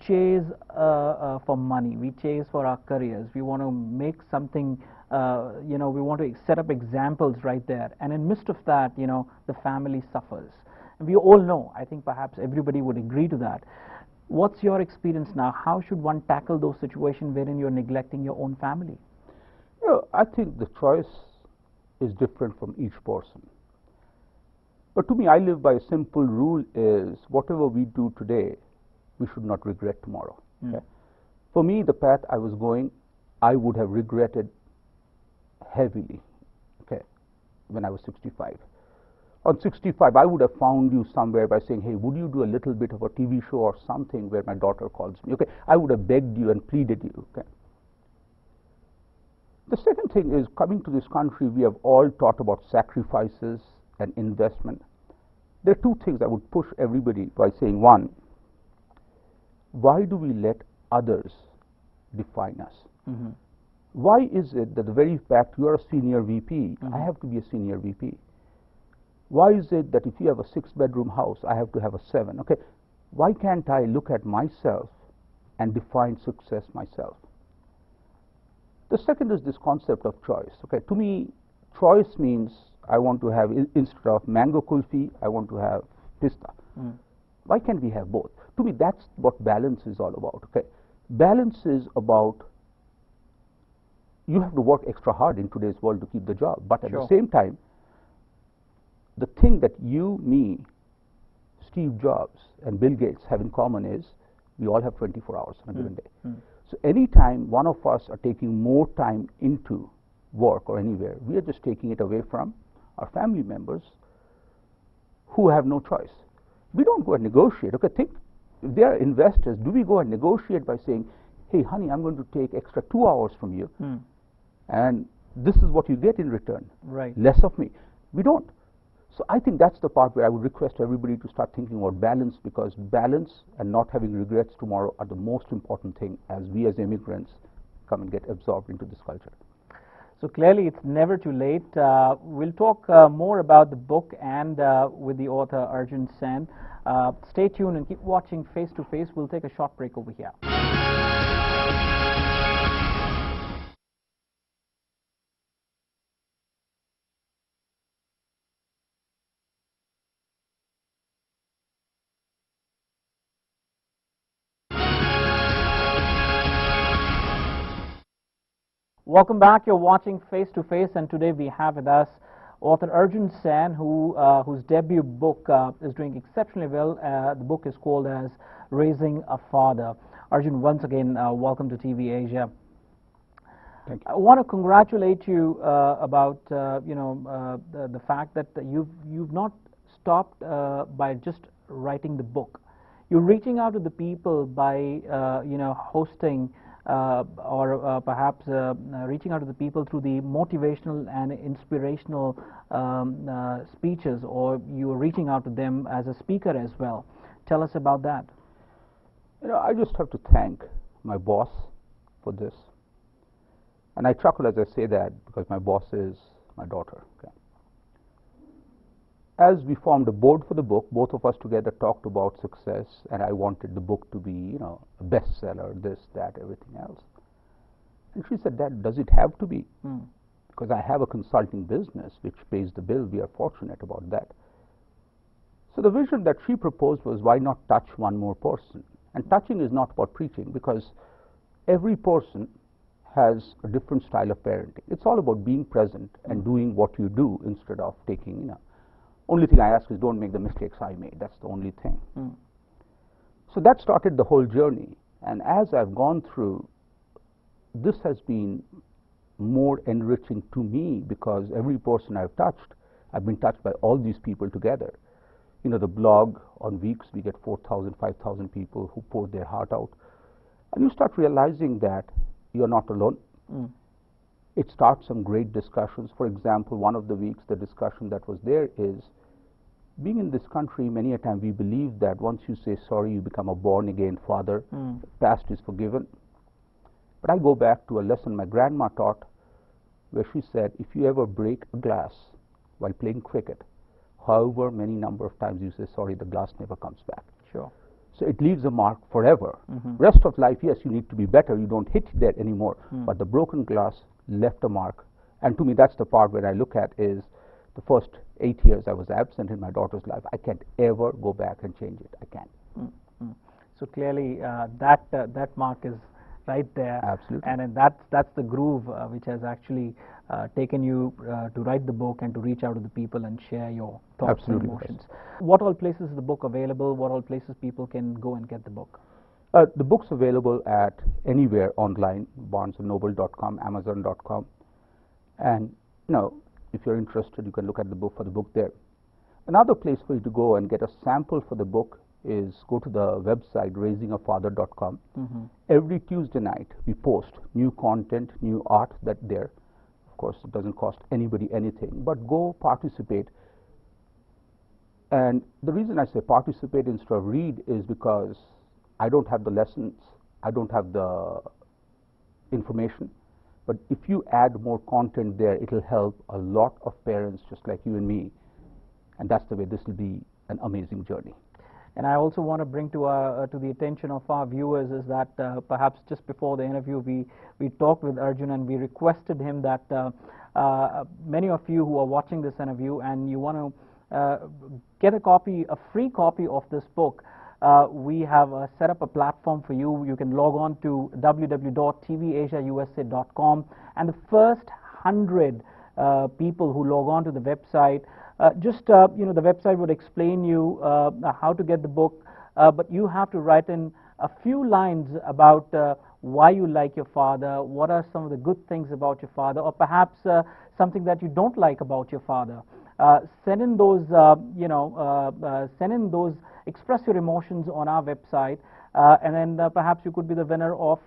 chase for money, we chase for our careers, we want to make something, we want to set up examples right there, and in midst of that, the family suffers. And we all know, I think perhaps everybody would agree to that. What's your experience now? How should one tackle those situations wherein you're neglecting your own family? I think the choice is different from each person. But to me, I live by a simple rule: is whatever we do today, we should not regret tomorrow. Okay? For me, the path I was going, I would have regretted heavily, okay, when I was 65. On 65, I would have found you somewhere by saying, hey, would you do a little bit of a TV show or something where my daughter calls me? Okay, I would have begged you and pleaded you. Okay. The second thing is, coming to this country, we have all taught about sacrifices and investment. There are two things I would push everybody by saying. One, why do we let others define us? Mm-hmm. Why is it that the very fact you are a senior VP, I have to be a senior VP? Why is it that if you have a 6-bedroom house, I have to have a 7? Okay, why can't I look at myself and define success myself? The second is this concept of choice. Okay, to me, choice means I want to have, instead of mango kulfi, I want to have pista. Why can't we have both? To me, that's what balance is all about. Okay, balance is about, you have to work extra hard in today's world to keep the job, but at the same time, the thing that you, me, Steve Jobs, and Bill Gates have in common is we all have 24 hours on a given day. So anytime one of us are taking more time into work or anywhere, we are just taking it away from our family members who have no choice. We don't go and negotiate. Okay, think, if they are investors, do we go and negotiate by saying, hey, honey, I'm going to take extra 2 hours from you, and this is what you get in return, less of me? We don't. So I think that's the part where I would request everybody to start thinking about balance, because balance and not having regrets tomorrow are the most important thing as we as immigrants come and get absorbed into this culture. So clearly it's never too late. We'll talk more about the book and with the author ArjunSen. Stay tuned and keep watching Face to Face. We'll take a short break over here. Welcome back. You're watching Face to Face, and today we have with us author ArjunSen, whose debut book is doing exceptionally well. The book is called as Raising a Father. Arjun, once again, welcome to TVAsia. Thank you. I want to congratulate you about the fact that you've not stopped by just writing the book. You're reaching out to the people by hosting. Or perhaps reaching out to the people through the motivational and inspirational speeches, or you are reaching out to them as a speaker as well. Tell us about that. I just have to thank my boss for this. And I chuckle as I say that because my boss is my daughter. Okay. As we formed a board for the book, both of us together talked about success, and I wanted the book to be, a bestseller, this, that, everything else. And she said, Dad, does it have to be? Because I have a consulting business which pays the bill. We are fortunate about that. So the vision that she proposed was, why not touch one more person? And touching is not about preaching, because every person has a different style of parenting. It's all about being present and doing what you do instead of taking, Only thing I ask is don't make the mistakes I made. That's the only thing. So that started the whole journey. And as I've gone through, this has been more enriching to me, because every person I've touched, I've been touched by all these people together. The blog, on weeks we get 4,000, 5,000 people who pour their heart out. And you start realizing that you're not alone. It starts some great discussions. For example, one of the weeks, the discussion that was there is, being in this country, many a time we believe that once you say sorry, you become a born-again father. Past is forgiven. But I go back to a lesson my grandma taught, where she said, if you ever break a glass while playing cricket, however many number of times you say sorry, the glass never comes back. So it leaves a mark forever. Mm-hmm. Rest of life, yes, you need to be better. You don't hit that anymore. But the broken glass left a mark. And to me, that's the part where I look at is the first 8 years I was absent in my daughter's life. I can't ever go back and change it. I can't. Mm-hmm. So clearly, that mark is right there. Absolutely. And that's the groove which has actually taken you to write the book and to reach out to the people and share your thoughts and emotions. What all places is the book available? What all places people can go and get the book? The book's available at anywhere online, barnesandnoble.com, amazon.com. And, if you're interested, you can look at the book there. Another place for you to go and get a sample for the book is go to the website, RaisingaFather.com. Mm-hmm. Every Tuesday night, we post new content, new art that's there. Of course, it doesn't cost anybody anything, but go participate. And the reason I say participate instead of read is because I don't have the lessons, I don't have the information, but if you add more content there, it'll help a lot of parents just like you and me, and that's the way this will be an amazing journey. And I also want to bring to the attention of our viewers is that perhaps just before the interview we talked with Arjun and we requested him that many of you who are watching this interview and you want to get a free copy of this book, we have set up a platform for you. You can log on to www.tvasiausa.com, and the first 100 people who log on to the website, the website would explain you how to get the book, but you have to write in a few lines about why you like your father, what are some of the good things about your father, or perhaps something that you don't like about your father. Send in those, express your emotions on our website, and then perhaps you could be the winner of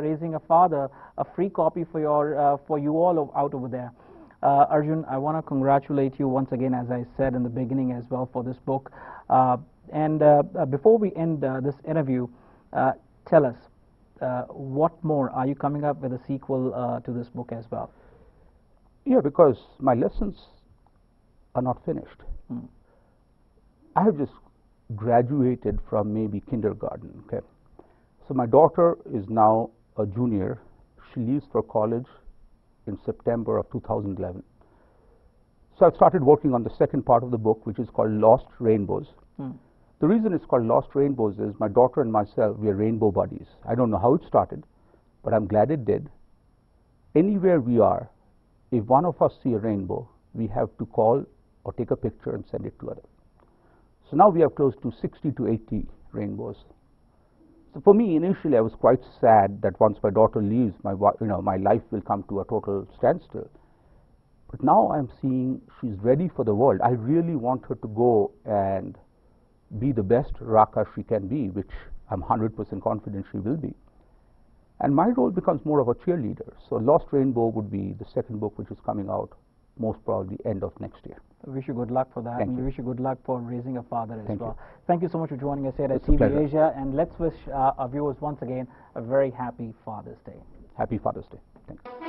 Raising a Father, a free copy for you all out over there. Arjun, I want to congratulate you once again, as I said in the beginning as well, for this book. And before we end this interview, tell us, what more? Are you coming up with a sequel to this book as well? Yeah, because my lessons are not finished. I have just graduated from maybe kindergarten. Okay, so my daughter is now a junior. She leaves for college in September of 2011. So I've started working on the second part of the book, which is called Lost Rainbows. The reason it's called Lost Rainbows is my daughter and myself, we are rainbow buddies. I don't know how it started, but I'm glad it did. Anywhere we are, if one of us see a rainbow, we have to call or take a picture and send it to others. So now we have close to 60 to 80 rainbows. So for me, initially, I was quite sad that once my daughter leaves, my life will come to a total standstill. But now I'm seeing she's ready for the world. I really want her to go and be the best Raka she can be, which I'm 100% confident she will be. And my role becomes more of a cheerleader. So Lost Rainbow would be the second book, which is coming out most probably end of next year. We wish you good luck for that. Thank and you. We wish you good luck for Raising a Father as Thank well. You. Thank you so much for joining us here at It's a pleasure. TVAsia, and let's wish our viewers once again a very happy Father's Day. Happy Father's Day. Thank you.